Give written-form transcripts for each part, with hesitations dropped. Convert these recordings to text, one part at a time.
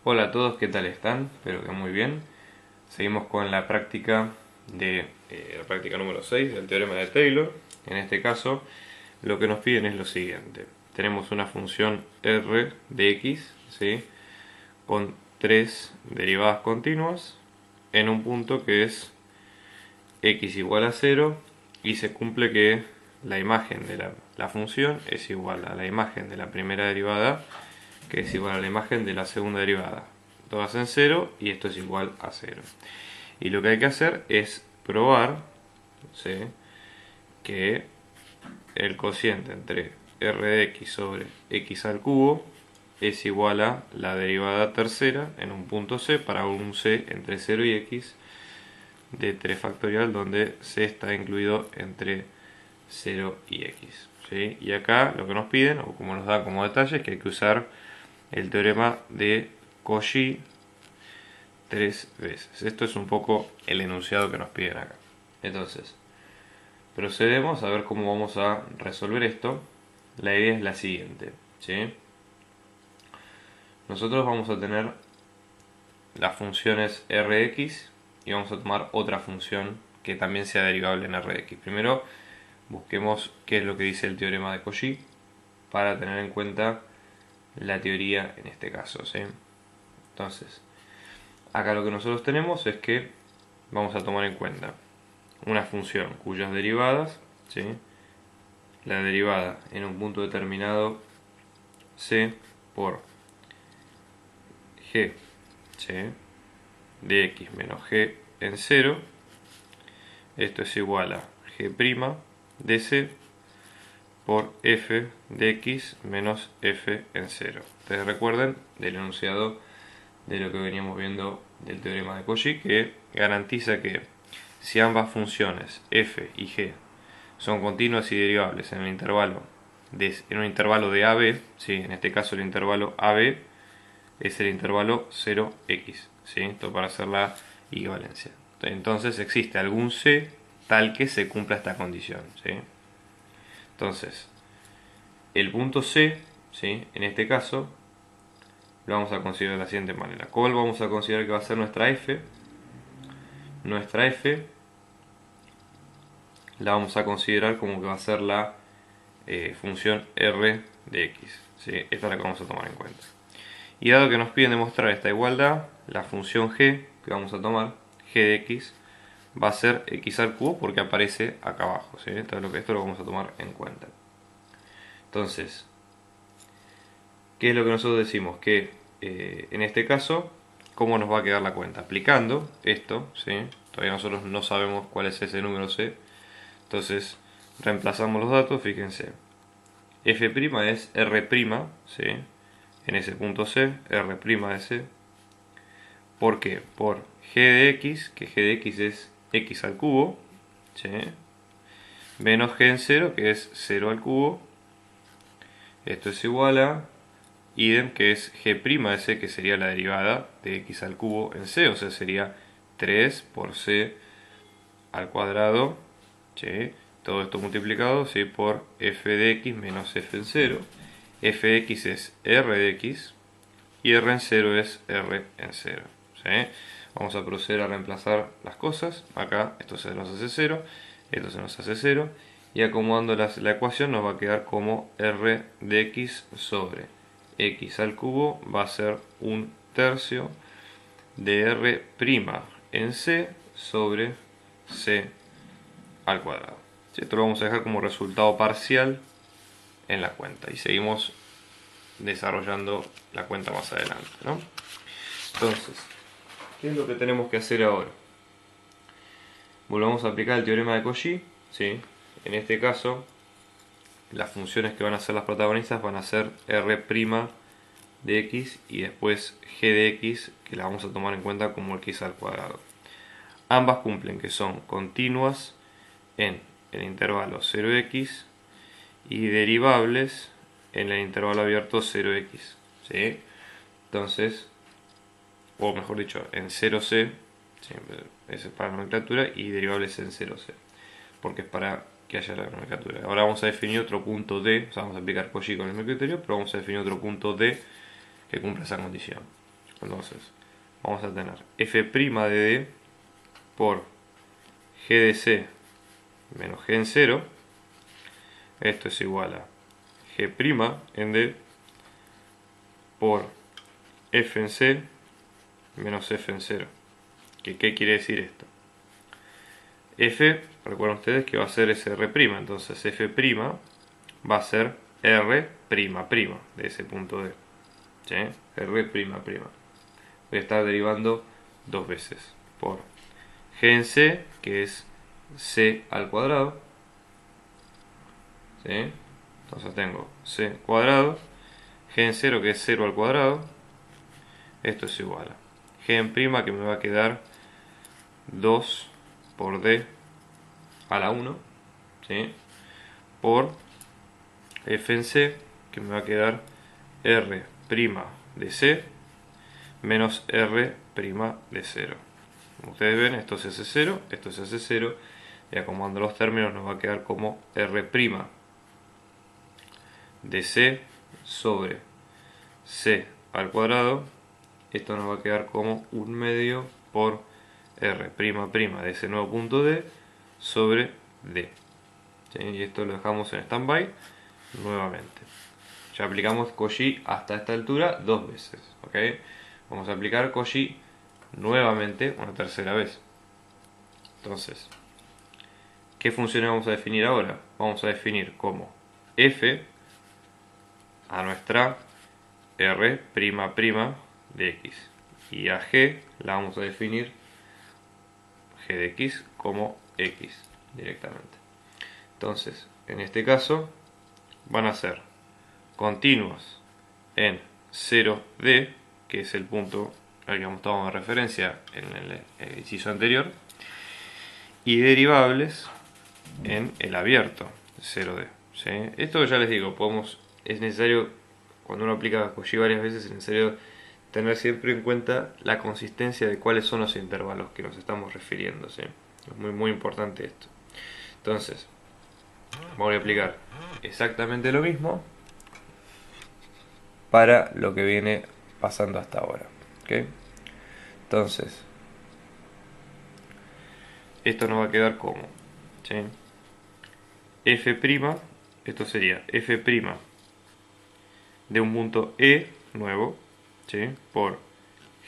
Hola a todos, ¿qué tal están? Espero que muy bien. Seguimos con la práctica de la práctica número 6 del teorema de Taylor. En este caso, lo que nos piden es lo siguiente. Tenemos una función r de x, ¿sí? Con tres derivadas continuas en un punto que es x igual a 0 y se cumple que la imagen de la función es igual a la imagen de la primera derivada, que es igual a la imagen de la segunda derivada. Todas en 0 y esto es igual a 0. Y lo que hay que hacer es probar, ¿sí?, que el cociente entre r de x sobre x al cubo es igual a la derivada tercera en un punto c para un c entre 0 y x de 3 factorial donde c está incluido entre 0 y x, ¿sí? Y acá lo que nos piden, o como nos da como detalle, es que hay que usar el teorema de Cauchy tres veces. Esto es un poco el enunciado que nos piden acá. Entonces, procedemos a ver cómo vamos a resolver esto. La idea es la siguiente, ¿sí? Nosotros vamos a tener las funciones Rx y vamos a tomar otra función que también sea derivable en Rx. Primero, busquemos qué es lo que dice el teorema de Cauchy para tener en cuenta la teoría en este caso, ¿sí? Entonces, acá lo que nosotros tenemos es que vamos a tomar en cuenta una función cuyas derivadas, ¿sí?, la derivada en un punto determinado c por g, ¿sí?, de x menos g en 0, esto es igual a g' de c por f de x menos f en 0. Ustedes recuerden del enunciado de lo que veníamos viendo del teorema de Cauchy, que garantiza que si ambas funciones f y g son continuas y derivables en un intervalo de AB, ¿sí?, en este caso el intervalo AB es el intervalo 0x, ¿sí?, esto para hacer la equivalencia. Entonces existe algún c tal que se cumpla esta condición, ¿sí? Entonces, el punto C, ¿sí?, en este caso lo vamos a considerar de la siguiente manera. ¿Cuál vamos a considerar que va a ser nuestra f? Nuestra f la vamos a considerar como que va a ser la función r de x, ¿sí? Esta es la que vamos a tomar en cuenta. Y dado que nos piden demostrar esta igualdad, la función g que vamos a tomar, g de x, va a ser x al cubo porque aparece acá abajo, ¿sí? Esto lo vamos a tomar en cuenta. Entonces, ¿qué es lo que nosotros decimos? Que en este caso, ¿cómo nos va a quedar la cuenta? Aplicando esto, ¿sí? Todavía nosotros no sabemos cuál es ese número c. Entonces, reemplazamos los datos, fíjense. F' es R', ¿sí?, en ese punto c, R' de c. ¿Por qué? Por g de x, que g de x es x al cubo, ¿sí?, menos g en 0, que es 0 al cubo. Esto es igual a idem, que es g' de c, que sería la derivada de x al cubo en c, o sea, sería 3 por c al cuadrado, ¿sí?, todo esto multiplicado, ¿sí?, por f de x menos f en 0. F de x es r de x y r en 0 es r en 0, ¿sí? Vamos a proceder a reemplazar las cosas. Acá esto se nos hace 0, esto se nos hace 0, y acomodando la ecuación nos va a quedar como r de x sobre x al cubo va a ser un tercio de r' en c sobre c al cuadrado. Esto lo vamos a dejar como resultado parcial en la cuenta y seguimos desarrollando la cuenta más adelante, ¿no? Entonces, ¿qué es lo que tenemos que hacer ahora? Volvamos a aplicar el teorema de Cauchy, ¿sí? En este caso, las funciones que van a ser las protagonistas van a ser r' de x y después g de x, que la vamos a tomar en cuenta como x al cuadrado. Ambas cumplen que son continuas en el intervalo 0x y derivables en el intervalo abierto 0x, ¿sí? Entonces, o mejor dicho, en 0c, siempre es para la nomenclatura, y derivables en 0c, porque es para que haya la nomenclatura. Ahora vamos a definir otro punto D, o sea, vamos a aplicar Cauchy con el mismo criterio, pero vamos a definir otro punto D que cumpla esa condición. Entonces vamos a tener f' de D por g de C menos g en 0. Esto es igual a g' en D por f en C menos f en 0. ¿Qué quiere decir esto? F, recuerden ustedes que va a ser SR', entonces f' va a ser R'' de ese punto D. ¿Sí? R''. Voy a estar derivando dos veces por g en C, que es C al cuadrado. ¿Sí? Entonces tengo C cuadrado, g en 0, que es 0 al cuadrado. Esto es igual a g en prima, que me va a quedar 2 por D a la 1, ¿sí? Por f en C, que me va a quedar R' de C menos R' de 0. Como ustedes ven, esto es S0, esto es S0, y acomodando los términos nos va a quedar como R' de C sobre C al cuadrado. Esto nos va a quedar como 1/2 por R' de ese nuevo punto D sobre D. ¿Sí? Y esto lo dejamos en stand-by nuevamente. Ya aplicamos Cauchy hasta esta altura dos veces. ¿Okay? Vamos a aplicar Cauchy nuevamente una tercera vez. Entonces, ¿qué funciones vamos a definir ahora? Vamos a definir como f a nuestra R' de x. Y a g la vamos a definir g de x como x directamente. Entonces, en este caso van a ser continuos en 0D, que es el punto al que hemos tomado referencia en el inciso anterior, y derivables en el abierto 0D. ¿Sí? Esto ya les digo, es necesario, cuando uno aplica Cauchy varias veces, es necesario tener siempre en cuenta la consistencia de cuáles son los intervalos que nos estamos refiriendo. ¿Sí? Es muy importante esto. Entonces, voy a aplicar exactamente lo mismo para lo que viene pasando hasta ahora. ¿Okay? Entonces, esto nos va a quedar como, ¿sí? f', esto sería f' de un punto E nuevo, ¿sí? Por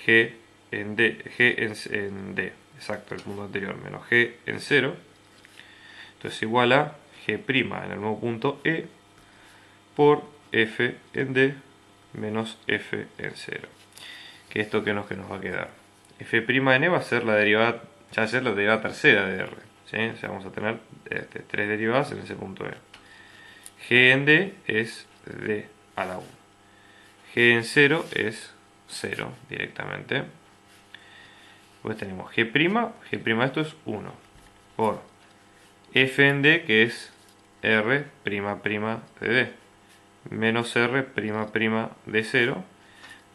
g en D, exacto, el punto anterior, menos g en 0. Esto es igual a g' en el nuevo punto E por f en D menos f en 0. ¿Qué es esto que nos va a quedar? F' en E va a ser la derivada, ya va a ser la derivada tercera de R. ¿Sí? O sea, vamos a tener tres derivadas en ese punto E. G en D es D a la 1. G en 0 es 0 directamente. Pues tenemos G', esto es 1, por F en D, que es R' de D, menos R' de 0.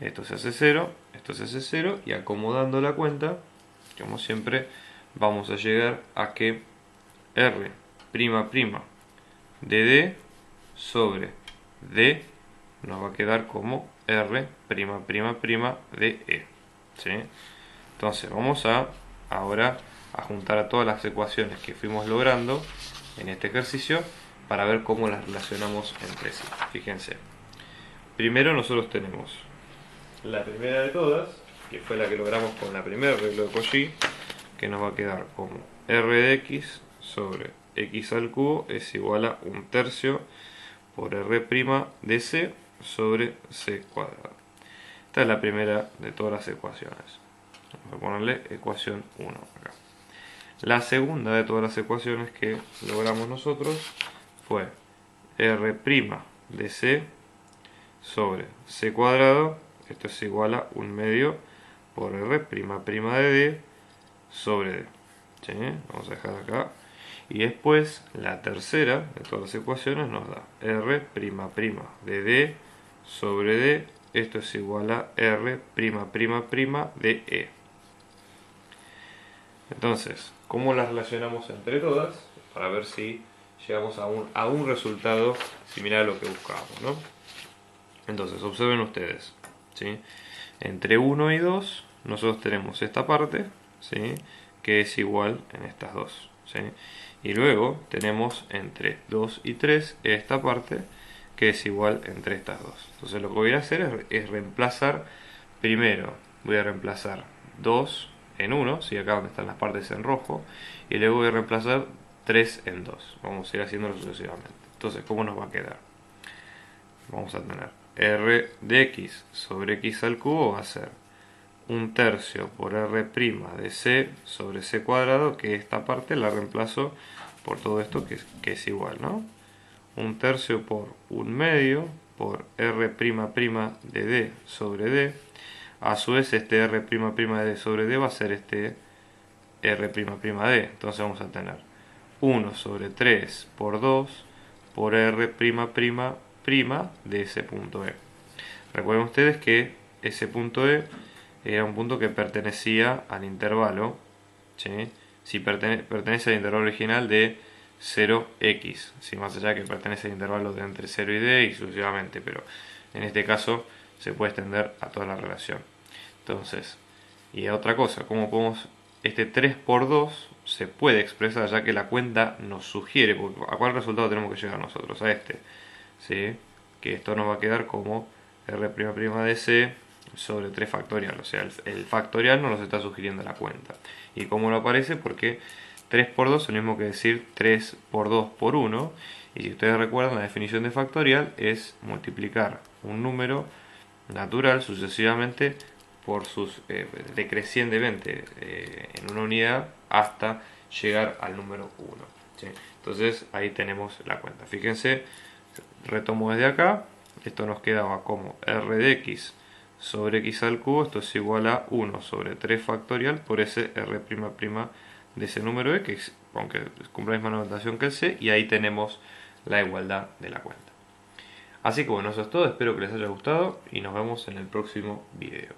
Esto se hace 0, esto se hace 0, y acomodando la cuenta, como siempre, vamos a llegar a que R' de D sobre D nos va a quedar como R' de E. ¿Sí? Entonces vamos ahora a juntar a todas las ecuaciones que fuimos logrando en este ejercicio para ver cómo las relacionamos entre sí. Fíjense. Primero nosotros tenemos la primera de todas, que fue la que logramos con la primera regla de Cauchy, que nos va a quedar como R de x sobre x al cubo es igual a 1/3 por R' de C sobre C cuadrado. Esta es la primera de todas las ecuaciones. Vamos a ponerle ecuación 1 acá. La segunda de todas las ecuaciones que logramos nosotros fue R' de C sobre C cuadrado. Esto es igual a 1/2 por R' de D sobre D. ¿Sí? Vamos a dejar acá. Y después la tercera de todas las ecuaciones nos da R' de D sobre D. Esto es igual a R' de E. Entonces, ¿cómo las relacionamos entre todas? Para ver si llegamos a un resultado similar a lo que buscábamos, ¿no? Entonces, observen ustedes, ¿sí? entre 1 y 2 nosotros tenemos esta parte, ¿sí? Que es igual en estas dos, ¿sí? Y luego tenemos entre 2 y 3 esta parte que es igual entre estas dos. Entonces lo que voy a hacer es reemplazar, primero voy a reemplazar 2 en 1, ¿sí? Acá donde están las partes en rojo, y luego voy a reemplazar 3 en 2. Vamos a ir haciéndolo sucesivamente. Entonces, ¿cómo nos va a quedar? Vamos a tener r de x sobre x al cubo va a ser 1/3 por r' de c sobre c cuadrado, que esta parte la reemplazo por todo esto que es igual, ¿no? 1/3 por 1/2 por r' de d sobre d. A su vez este r' de d sobre d va a ser este r' de d. Entonces vamos a tener 1 sobre 3 por 2 por r' de ese punto E. Recuerden ustedes que ese punto E era un punto que pertenecía al intervalo, ¿sí? Si pertenece al intervalo original de 0x, ¿sí? Más allá que pertenece al intervalo de entre 0 y d y sucesivamente, pero en este caso se puede extender a toda la relación. Entonces, y otra cosa, ¿cómo podemos? Este 3 por 2 se puede expresar ya que la cuenta nos sugiere, ¿a cuál resultado tenemos que llegar nosotros? A este, ¿sí? Que esto nos va a quedar como r' de c sobre 3 factorial, o sea, el factorial nos lo está sugiriendo la cuenta. ¿Y cómo lo aparece? Porque 3 por 2 es lo mismo que decir 3 por 2 por 1, y si ustedes recuerdan, la definición de factorial es multiplicar un número natural sucesivamente por sus decrecientemente en una unidad hasta llegar al número 1, ¿sí? Entonces ahí tenemos la cuenta. Fíjense, retomo desde acá, esto nos quedaba como r de x sobre x al cubo, esto es igual a 1 sobre 3 factorial por ese r' de ese número e, que aunque cumple la misma notación que el c, y ahí tenemos la igualdad de la cuenta. Así que bueno, eso es todo, espero que les haya gustado y nos vemos en el próximo video.